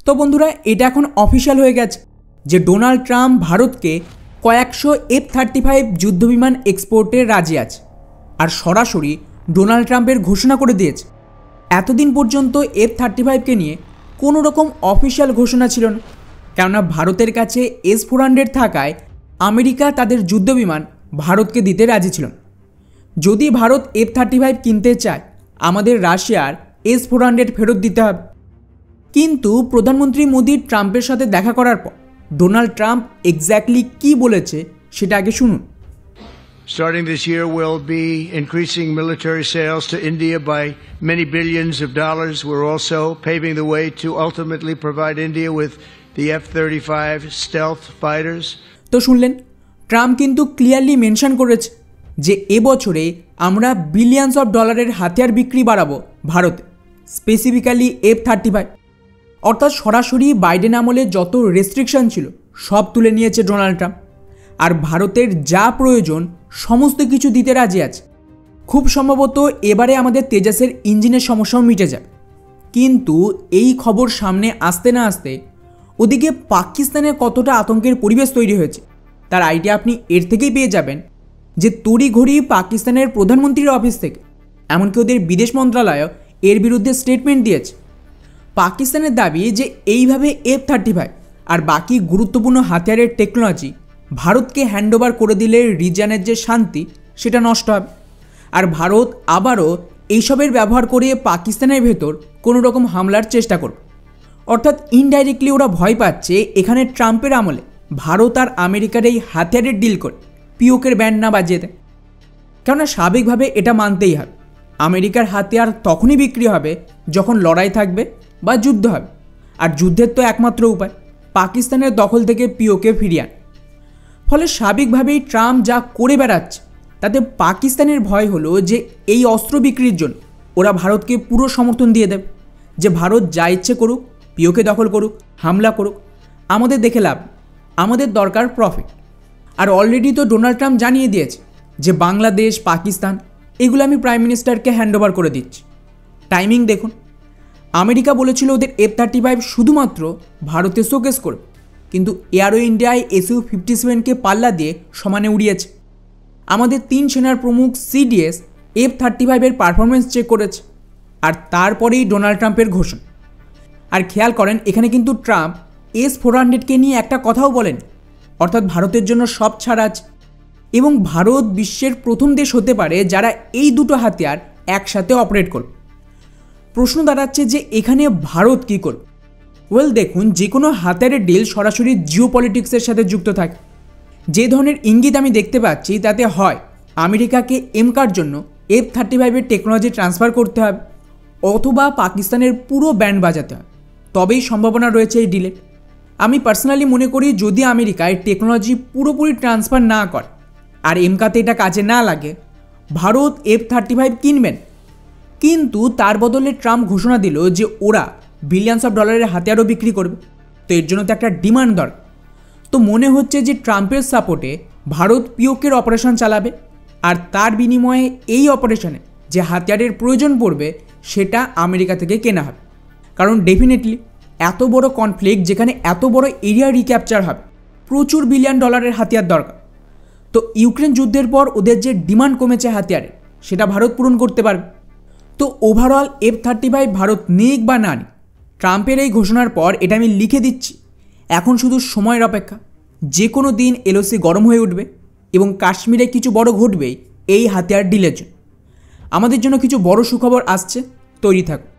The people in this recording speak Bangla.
তো বন্ধুরা, এটা এখন অফিসিয়াল হয়ে গেছে যে ডোনাল্ড ট্রাম্প ভারতকে কয়েকশো F-35 যুদ্ধবিমান এক্সপোর্টে রাজি আছে। আর সরাসরি ডোনাল্ড ট্রাম্পের ঘোষণা করে দিয়েছে। এতদিন পর্যন্ত F-35কে নিয়ে কোনো রকম অফিসিয়াল ঘোষণা ছিল না, কেননা ভারতের কাছে S-400 থাকায় আমেরিকা তাদের যুদ্ধবিমান ভারতকে দিতে রাজি ছিল না। যদি ভারত F-35 কিনতে চায়, আমাদের রাশিয়ার S-400 ফেরত দিতে হবে। কিন্তু প্রধানমন্ত্রী মোদি ট্রাম্পের সাথে দেখা করার পর ডোনাল্ড ট্রাম্প এক্স্যাক্টলি কী বলেছে সেটা আগে শুনুন। Starting this year, we'll be increasing military sales to India by many billions of dollars. We're also paving the way to ultimately provide India with the F-35 stealth fighters. তো শুনলেন, ট্রাম্প কিন্তু ক্লিয়ারলি মেনশন করেছে যে এবছরে আমরা বিলিয়ন্স অফ ডলারের হাতিয়ার বিক্রি বাড়াবো ভারতে, স্পেসিফিক্যালি F-35। অর্থাৎ সরাসরি বাইডেন আমলে যত রেস্ট্রিকশন ছিল সব তুলে নিয়েছে ডোনাল্ড ট্রাম্প। আর ভারতের যা প্রয়োজন সমস্ত কিছু দিতে রাজি আছে। খুব সম্ভবত এবারে আমাদের তেজাসের ইঞ্জিনের সমস্যাও মিটে যাবে। কিন্তু এই খবর সামনে আসতে না আসতে ওদিকে পাকিস্তানের কতটা আতঙ্কের পরিবেশ তৈরি হয়েছে তার আইডিয়া আপনি এর থেকেই পেয়ে যাবেন যে তড়িঘড়ি পাকিস্তানের প্রধানমন্ত্রীর অফিস থেকে এমনকি ওদের বিদেশ মন্ত্রণালয় এর বিরুদ্ধে স্টেটমেন্ট দিয়েছে। পাকিস্তানের দাবি যে এইভাবে F-35 আর বাকি গুরুত্বপূর্ণ হাতিয়ারের টেকনোলজি ভারতকে হ্যান্ডওভার করে দিলে রিজিয়নের যে শান্তি সেটা নষ্ট হবে। আর ভারত আবারও এইসবের ব্যবহার করে পাকিস্তানের ভেতর কোনো রকম হামলার চেষ্টা করবে। অর্থাৎ ইনডাইরেক্টলি ওরা ভয় পাচ্ছে এখানে ট্রাম্পের আমলে ভারত আর আমেরিকার এই হাতিয়ারের ডিল করে পিওকের ব্যান্ড না বাজিয়ে দেয়। কেননা স্বাভাবিকভাবে এটা মানতেই হবে, আমেরিকার হাতিয়ার তখনই বিক্রি হবে যখন লড়াই থাকবে বা যুদ্ধ হবে। আর যুদ্ধের তো একমাত্র উপায় পাকিস্তানের দখল থেকে পিওকে ফিরিয়ে আন। ফলে স্বাভাবিকভাবেই ট্রাম্প যা করে বেড়াচ্ছে তাতে পাকিস্তানের ভয় হলো যে এই অস্ত্র বিক্রির জন্য ওরা ভারতকে পুরো সমর্থন দিয়ে দেবে, যে ভারত যা ইচ্ছে করুক, পিওকে দখল করুক, হামলা করুক, আমাদের দেখে লাভ, আমাদের দরকার প্রফিট। আর অলরেডি তো ডোনাল্ড ট্রাম্প জানিয়ে দিয়েছে যে বাংলাদেশ, পাকিস্তান এগুলো আমি প্রাইম মিনিস্টারকে হ্যান্ডওভার করে দিচ্ছি। টাইমিং দেখুন, আমেরিকা বলেছিল ওদের F-35 শুধুমাত্র ভারতে শোকেস করবে, কিন্তু এয়ারো ইন্ডিয়ায় Su-57কে পাল্লা দিয়ে সমানে উড়িয়েছে। আমাদের 3 সেনার প্রমুখ CDS F-35 পারফরমেন্স চেক করেছে। আর তারপরেই ডোনাল্ড ট্রাম্পের ঘোষণা। আর খেয়াল করেন, এখানে কিন্তু ট্রাম্প S-400কে নিয়ে একটা কথাও বলেন, অর্থাৎ ভারতের জন্য সব ছাড় আছে এবং ভারত বিশ্বের প্রথম দেশ হতে পারে যারা এই দুটো হাতিয়ার একসাথে অপারেট করবে। প্রশ্ন দাঁড়াচ্ছে যে এখানে ভারত কী করবে? দেখুন, যে কোনো হাতিয়ারের ডিল সরাসরি জিওপলিটিক্সের সাথে যুক্ত থাকে। যে ধরনের ইঙ্গিত আমি দেখতে পাচ্ছি তাতে হয় আমেরিকাকে এমকার জন্য F-35 টেকনোলজি ট্রান্সফার করতে হবে, অথবা পাকিস্তানের পুরো ব্যান্ড বাজাতে হবে, তবেই সম্ভাবনা রয়েছে এই ডিলে। আমি পার্সোনালি মনে করি যদি আমেরিকায় টেকনোলজি পুরোপুরি ট্রান্সফার না করে আর এমকাতে এটা কাজে না লাগে, ভারত F-35 কিনবেন। কিন্তু তার বদলে ট্রাম্প ঘোষণা দিল যে ওরা বিলিয়ন্স অফ ডলারের হাতিয়ারও বিক্রি করবে। তো এর জন্য তো একটা ডিমান্ড দরকার। তো মনে হচ্ছে যে ট্রাম্পের সাপোর্টে ভারত পিওকের অপারেশন চালাবে, আর তার বিনিময়ে এই অপারেশনে যে হাতিয়ারের প্রয়োজন পড়বে সেটা আমেরিকা থেকে কেনা হবে। কারণ ডেফিনেটলি এত বড় কনফ্লিক্ট যেখানে এত বড় এরিয়া রিক্যাপচার হবে, প্রচুর বিলিয়ন ডলারের হাতিয়ার দরকার। তো ইউক্রেন যুদ্ধের পর ওদের যে ডিমান্ড কমেছে হাতিয়ারের, সেটা ভারত পূরণ করতে পারবে। তো ওভারঅল F-35 ভারত নিক বা না নিক, ট্রাম্পের এই ঘোষণার পর এটা আমি লিখে দিচ্ছি, এখন শুধু সময়ের অপেক্ষা। যে কোনো দিন LOC গরম হয়ে উঠবে এবং কাশ্মীরে কিছু বড় ঘটবেই এই হাতিয়ার ডিলের জন্য। আমাদের জন্য কিছু বড় সুখবর আসছে, তৈরি থাকুন।